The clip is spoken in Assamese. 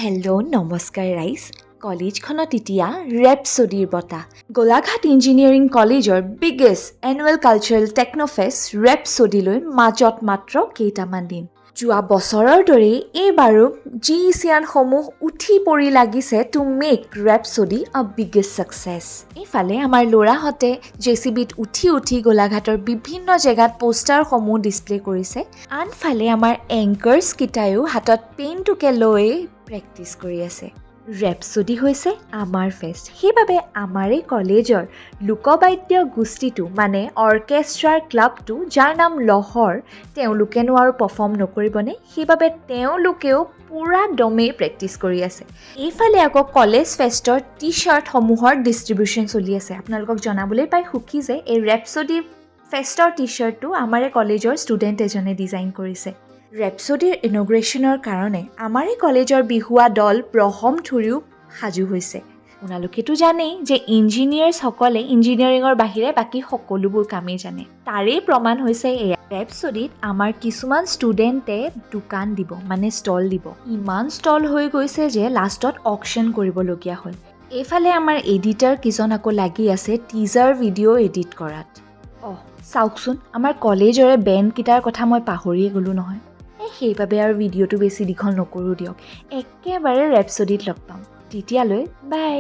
হেল্ল' নমস্কাৰ ৰাইজ। কলেজখনত এতিয়া ৰেপছডিৰ বঁটা। গোলাঘাট ইঞ্জিনিয়াৰিং কলেজৰ বিগেষ্ট এনুৱেল কালচাৰেল টেকন'ফেষ্ট ৰেপছডিলৈ মাজত মাত্ৰ কেইটামান দিন। যোৱা বছৰৰ দৰেই এইবাৰো জিইচিয়ানসমূহ উঠি পৰি লাগিছে টু মেক ৰেপছডি আ বিগেষ্ট ছাকচেছ। এইফালে আমাৰ ল'ৰাহঁতে জেচিবিত উঠি গোলাঘাটৰ বিভিন্ন জেগাত পোষ্টাৰসমূহ ডিছপ্লে কৰিছে। আনফালে আমাৰ এংকাৰ্ছকেইটায়ো হাতত পেনটোকে লৈ প্ৰেক্টিছ কৰি আছে। ৰেপছডি হৈছে আমাৰ ফেষ্ট, সেইবাবে আমাৰে কলেজৰ লোকবাদ্য গোষ্ঠীটো মানে অৰ্কেষ্ট্ৰাৰ ক্লাবটো যাৰ নাম লহৰ, তেওঁলোকেনো আৰু পাৰফৰ্ম নকৰিবনে? সেইবাবে তেওঁলোকেও পুৰা দমেই প্ৰেক্টিছ কৰি আছে। এইফালে আকৌ কলেজ ফেষ্টৰ টি শ্বাৰ্টসমূহৰ ডিষ্ট্ৰিবিউশ্যন চলি আছে। আপোনালোকক জনাবলৈ পাই সুখী যে এই ৰেপছডি ফেষ্টৰ টি শ্বাৰ্টটো আমাৰে কলেজৰ ষ্টুডেণ্ট এজনে ডিজাইন কৰিছে। ৰেপছডিৰ ইনগ্ৰেশ্যনৰ কাৰণে আমাৰে কলেজৰ বিহুৱা দল ব্ৰহ্মথুৰিও সাজু হৈছে। আপোনালোকেতো জানেই যে ইঞ্জিনিয়াৰ্ছসকলে ইঞ্জিনিয়াৰিঙৰ বাহিৰে বাকী সকলোবোৰ কামেই জানে। তাৰেই প্ৰমাণ হৈছে এয়া। ৰেপছডিত আমাৰ কিছুমান ষ্টুডেণ্টে দোকান দিব, মানে ষ্টল দিব। ইমান ষ্টল হৈ গৈছে যে লাষ্টত অকশ্যন কৰিবলগীয়া হ'ল। এইফালে আমাৰ এডিটাৰ কিজন আকৌ লাগি আছে টিজাৰ ভিডিঅ' এডিট কৰাত। চাওকচোন, আমাৰ কলেজৰে বেণ্ডকেইটাৰ কথা মই পাহৰিয়ে গ'লোঁ নহয়। সেইবাবে আৰু ভিডিঅ'টো বেছি দীঘল নকৰোঁ দিয়ক। একেবাৰে ৰেপছডিত লগ পাম। তেতিয়ালৈ বাই।